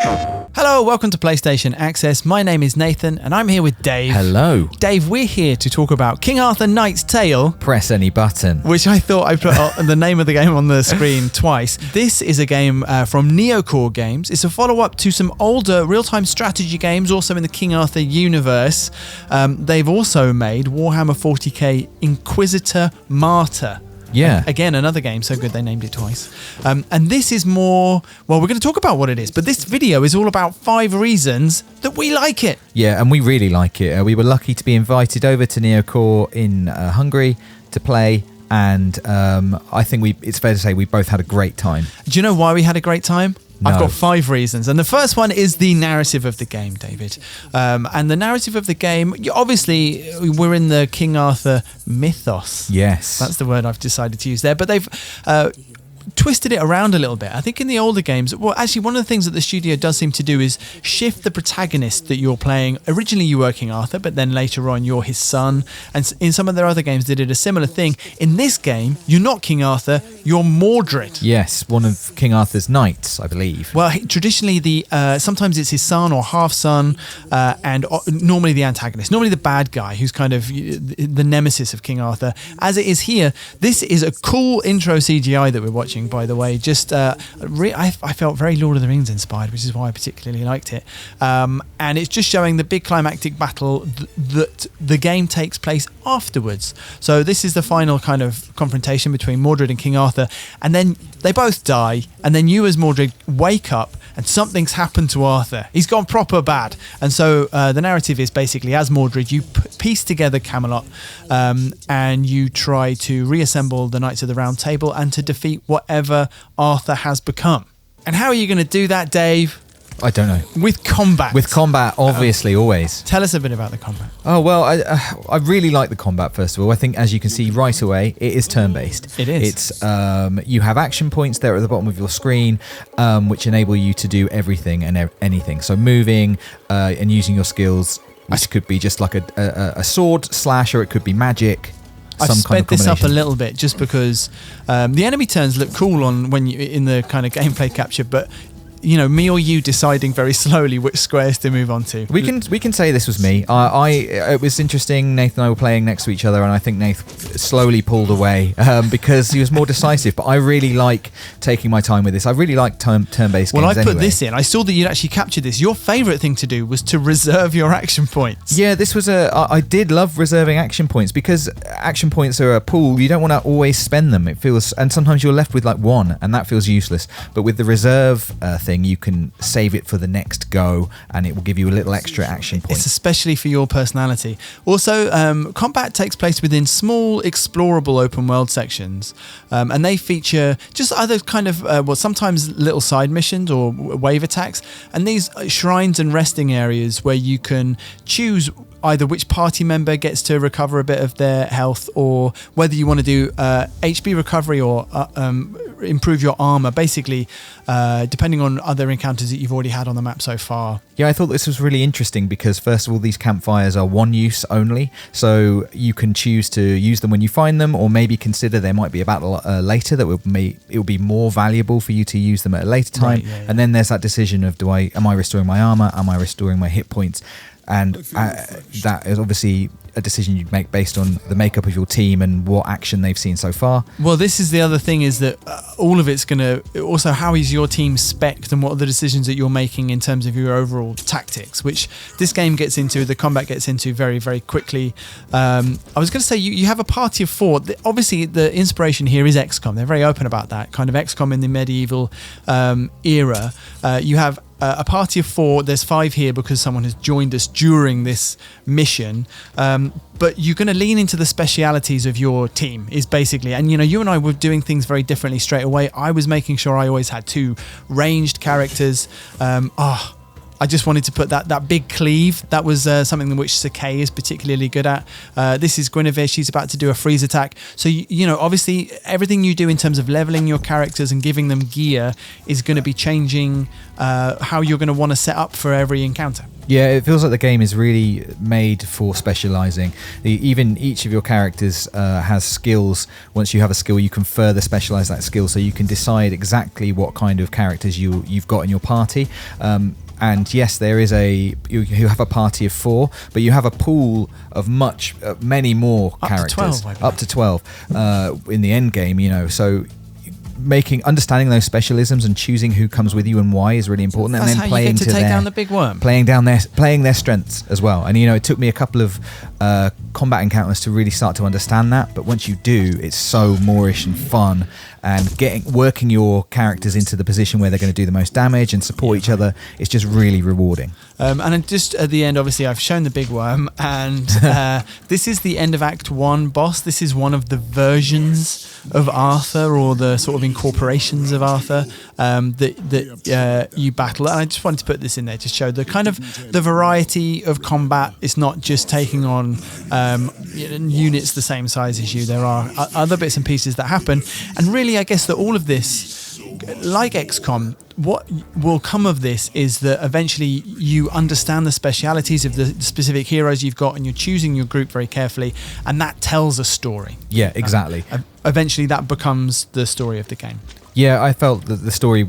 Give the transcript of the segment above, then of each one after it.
Hello, welcome to PlayStation Access. My name is Nathan and I'm here with Dave. Hello. Dave, we're here to talk about King Arthur Knight's Tale. Press any button. Which I thought I put the name of the game on the screen twice. This is a game from Neocore Games. It's a follow-up to some older real-time strategy games, also in the King Arthur universe. They've also made Warhammer 40k Inquisitor Martyr. Yeah. Again, another game so good they named it twice. And this is more, well, we're going to talk about what it is, but this video is all about 5 reasons that we like it. Yeah, and we really like it. We were lucky to be invited over to Neocore in Hungary to play, and I think it's fair to say we both had a great time. Do you know why we had a great time? No. I've got 5 reasons. And the first one is the narrative of the game, David. And the narrative of the game, obviously, we're in the King Arthur mythos. Yes. That's the word I've decided to use there. But they've twisted it around a little bit. I think in the older games, well, actually, one of the things that the studio does seem to do is shift the protagonist that you're playing. Originally, you were King Arthur, but then later on, you're his son. And in some of their other games, they did a similar thing. In this game, you're not King Arthur, you're Mordred. Yes, one of King Arthur's knights, I believe. Well, traditionally, sometimes it's his son or half-son, and normally the antagonist, normally the bad guy, who's kind of the nemesis of King Arthur. As it is here, this is a cool intro CGI that we're watching, by the way. Just I felt very Lord of the Rings inspired, which is why I particularly liked it. And it's just showing the big climactic battle that the game takes place afterwards. So this is the final kind of confrontation between Mordred and King Arthur, and then they both die, and then you as Mordred wake up and something's happened to Arthur. He's gone proper bad. And so the narrative is basically, as Mordred, you piece together Camelot, and you try to reassemble the Knights of the Round Table and to defeat whatever Arthur has become. And how are you going to do that, Dave? I don't know. With combat. With combat, obviously, always. Tell us a bit about the combat. Oh, well, I really like the combat, first of all. I think, as you can see right away, it is turn-based. It is. It's you have action points there at the bottom of your screen, which enable you to do everything and anything. So moving and using your skills. This could be just like a sword slash, or it could be magic. I've sped this up a little bit just because the enemy turns look cool when you in the kind of gameplay capture, but you know, me or you deciding very slowly which squares to move on to. We can say this was me. It was interesting. Nathan and I were playing next to each other, and I think Nathan slowly pulled away because he was more decisive. But I really like taking my time with this. I really like turn-based games. Well, I put anyway. this in. I saw that you'd actually captured this. Your favourite thing to do was to reserve your action points. Yeah, this was I did love reserving action points because action points are a pool. You don't want to always spend them. It feels, and sometimes you're left with like one, and that feels useless. But with the reserve thing, you can save it for the next go, and it will give you a little extra action point. It's especially for your personality. Also, combat takes place within small, explorable open world sections, and they feature just other kind of, sometimes little side missions or wave attacks, and these shrines and resting areas where you can choose either which party member gets to recover a bit of their health, or whether you want to do HP recovery or improve your armor, basically, depending on other encounters that you've already had on the map so far. Yeah, I thought this was really interesting because, first of all, these campfires are one use only, so you can choose to use them when you find them, or maybe consider there might be a battle later that it will be more valuable for you to use them at a later time. Right, yeah. And then there's that decision of am I restoring my armor? Am I restoring my hit points? And that is obviously a decision you'd make based on the makeup of your team and what action they've seen so far. Well, this is the other thing, is that all of it's going to... Also, how is your team spec'd, and what are the decisions that you're making in terms of your overall tactics, which this game gets into, the combat gets into very, very quickly. I was going to say, you have a party of 4. Obviously, the inspiration here is XCOM. They're very open about that, kind of XCOM in the medieval era. You have a party of 4. There's 5 here because someone has joined us during this mission. But you're going to lean into the specialities of your team, is basically, and you know, you and I were doing things very differently straight away. I was making sure I always had 2 ranged characters. I just wanted to put that big cleave. That was something which Sakei is particularly good at. This is Guinevere. She's about to do a freeze attack. So, obviously everything you do in terms of leveling your characters and giving them gear is going to be changing how you're going to want to set up for every encounter. Yeah, it feels like the game is really made for specializing. Even each of your characters has skills. Once you have a skill, you can further specialize that skill, so you can decide exactly what kind of characters you've got in your party. And yes, there is you have a party of 4, but you have a pool of many more characters. Up to 12 in the end game, so understanding those specialisms and choosing who comes with you and why is really important. That's and then how you get to take down the big worm. Playing their strengths as well. And it took me a couple of combat encounters to really start to understand that. But once you do, it's so moreish and fun. And working your characters into the position where they're going to do the most damage and support each other, it's just really rewarding. And just at the end, obviously, I've shown the big worm, and this is the end of Act 1 boss. This is one of the versions of Arthur, or the sort of incorporations of Arthur that you battle. And I just wanted to put this in there to show the kind of the variety of combat. It's not just taking on units the same size as you. There are other bits and pieces that happen, and really, I guess that all of this, like XCOM, what will come of this is that eventually you understand the specialities of the specific heroes you've got, and you're choosing your group very carefully, and that tells a story. Yeah, exactly. Eventually that becomes the story of the game. Yeah, I felt that the story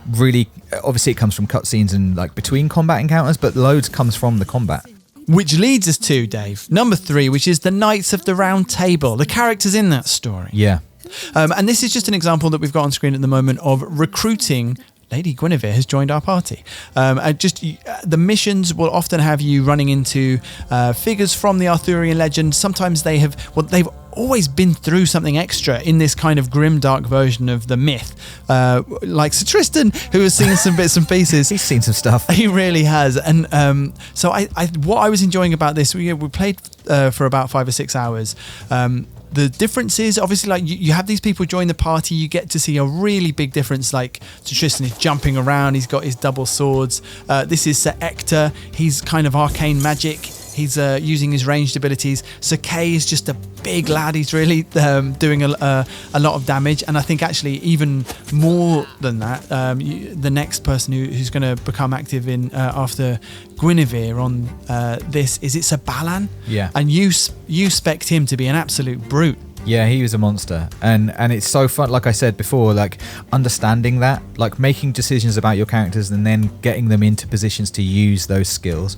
really, obviously it comes from cutscenes and like between combat encounters, but loads comes from the combat. Which leads us to, Dave, number 3, which is the Knights of the Round Table, the characters in that story. Yeah. And this is just an example that we've got on screen at the moment of recruiting. Lady Guinevere has joined our party. The missions will often have you running into figures from the Arthurian legend. Sometimes they've always been through something extra in this kind of grim, dark version of the myth. Like Sir Tristan, who has seen some bits and pieces. He's seen some stuff. He really has. And so what I was enjoying about this, we played for about 5 or 6 hours. The difference is, obviously, like you have these people join the party, you get to see a really big difference. Like Sir Tristan is jumping around, he's got his double swords. This is Sir Ector, he's kind of arcane magic. He's using his ranged abilities. Sir Kay is just a big lad. He's really doing a lot of damage. And I think actually even more than that, the next person who's going to become active in after Guinevere on this is Sir Balan. Yeah. And you spec him to be an absolute brute. Yeah, he was a monster, and it's so fun. Like I said before, like understanding that, like making decisions about your characters and then getting them into positions to use those skills.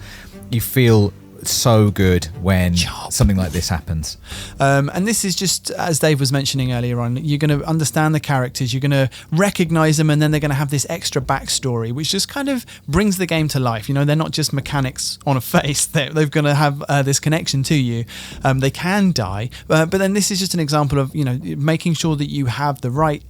You feel so good when something like this happens. And this is just, as Dave was mentioning earlier on, you're going to understand the characters, you're going to recognize them, and then they're going to have this extra backstory, which just kind of brings the game to life. They're not just mechanics on a face. They're going to have this connection to you. They can die, but then this is just an example of making sure that you have the right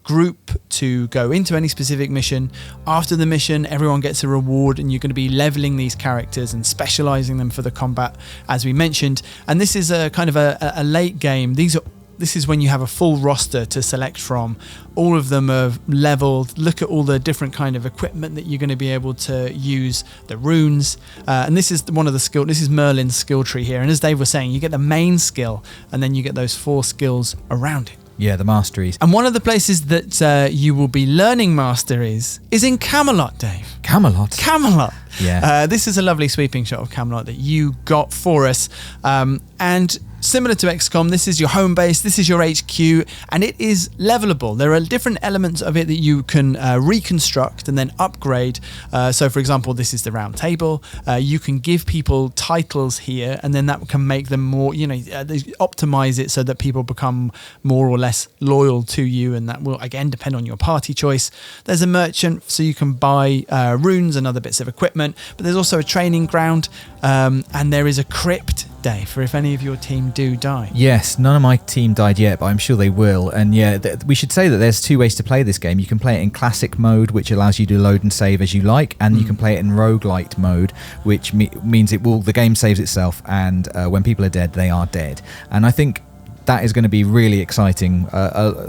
group to go into any specific mission. After the mission, everyone gets a reward, and you're going to be leveling these characters and specializing them for the combat, as we mentioned. And this is a kind of a late game. This is when you have a full roster to select from. All of them are leveled. Look at all the different kind of equipment that you're going to be able to use, the runes. And this is one of the skill. This is Merlin's skill tree here. And as Dave was saying, you get the main skill, and then you get those 4 skills around it. Yeah, the Masteries. And one of the places that you will be learning Masteries is in Camelot, Dave. Camelot? Camelot. Yeah. This is a lovely sweeping shot of Camelot that you got for us. And similar to XCOM, this is your home base, this is your HQ, and it is levelable. There are different elements of it that you can reconstruct and then upgrade. So, for example, this is the round table. You can give people titles here, and then that can make them more, they optimize it so that people become more or less loyal to you, and that will, again, depend on your party choice. There's a merchant, so you can buy runes and other bits of equipment, but there's also a training ground, and there is a crypt, Dave, for if any of your team do die. Yes, none of my team died yet, but I'm sure they will. And yeah, we should say that there's 2 ways to play this game. You can play it in classic mode, which allows you to load and save as you like, and you can play it in roguelite mode, which means the game saves itself, and when people are dead, they are dead. And I think that is going to be really exciting.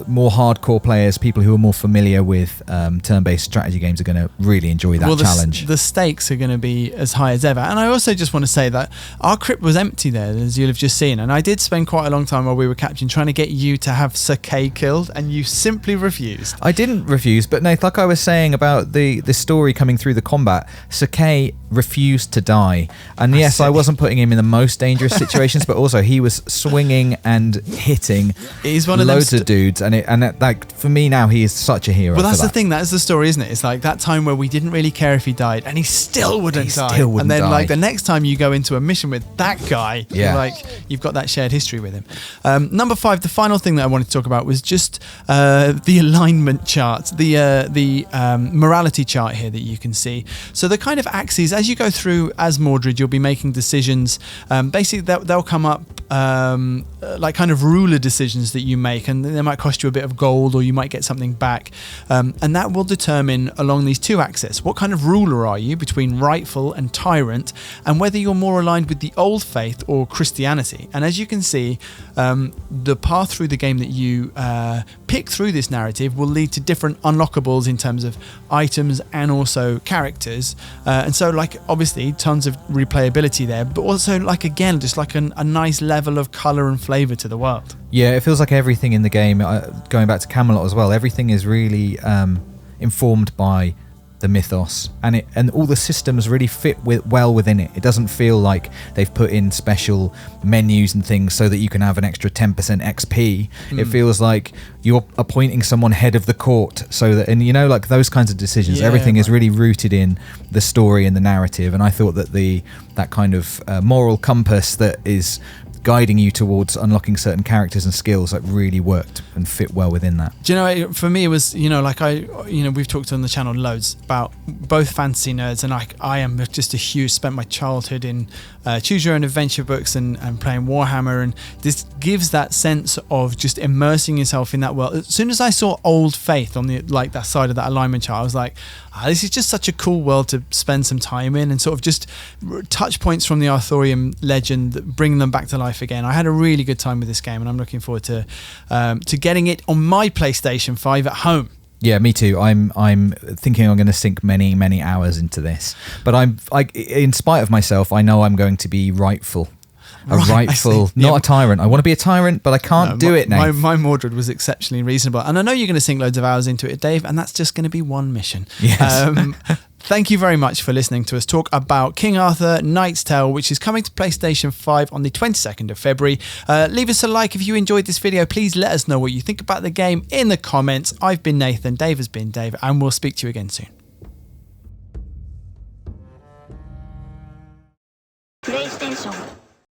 More hardcore players, people who are more familiar with turn-based strategy games, are going to really enjoy that challenge. The stakes are going to be as high as ever. And I also just want to say that our crypt was empty there, as you'll have just seen. And I did spend quite a long time while we were capturing trying to get you to have Sir Kay killed, and you simply refused. I didn't refuse, but Nath, like I was saying about the story coming through the combat, Sir Kay refused to die. And yes, I wasn't putting him in the most dangerous situations, but also he was swinging and hitting loads of dudes, and like for me now, he is such a hero. Well, that's the thing. That's the story, isn't it? It's like that time where we didn't really care if he died, and he still wouldn't die. And then, like the next time you go into a mission with that guy, like you've got that shared history with him. Number 5, the final thing that I wanted to talk about was just the alignment chart, the morality chart here that you can see. So the kind of axes as you go through as Mordred, you'll be making decisions. Basically, they'll come up like kind of ruler decisions that you make, and they might cost you a bit of gold, or you might get something back, and that will determine along these 2 axes what kind of ruler are you between rightful and tyrant, and whether you're more aligned with the old faith or Christianity. And as you can see, the path through the game that you pick through this narrative will lead to different unlockables in terms of items and also characters, and so like obviously tons of replayability there, but also like again just like a nice level of colour and flavour to the world. Yeah, it feels like everything in the game, going back to Camelot as well, everything is really informed by the mythos, and all the systems really fit well within it. It doesn't feel like they've put in special menus and things so that you can have an extra 10% XP. It feels like you're appointing someone head of the court, so that, and you know, like those kinds of decisions, everything is really rooted in the story and the narrative. And I thought that that kind of moral compass that is guiding you towards unlocking certain characters and skills like really worked and fit well within that. Do you know, for me it was, like we've talked on the channel loads about both fantasy nerds, and I am just spent my childhood in choose your own adventure books and playing Warhammer, and this gives that sense of just immersing yourself in that world. As soon as I saw Old Faith on the that side of that alignment chart, I was like, this is just such a cool world to spend some time in, and sort of just touch points from the Arthurian legend that bring them back to life again. I had a really good time with this game, and I'm looking forward to getting it on my PlayStation 5 at home. Yeah, me too. I'm thinking I'm going to sink many hours into this, but in spite of myself, I know I'm going to be rightful. Not a tyrant. I want to be a tyrant, but I can't do it now. My Mordred was exceptionally reasonable, and I know you're going to sink loads of hours into it, Dave, and that's just going to be one mission. Yes. Thank you very much for listening to us talk about King Arthur Knight's Tale, which is coming to PlayStation 5 on the 22nd of February. Leave us a like if you enjoyed this video. Please let us know what you think about the game in the comments. I've been Nathan, Dave has been Dave, and we'll speak to you again soon.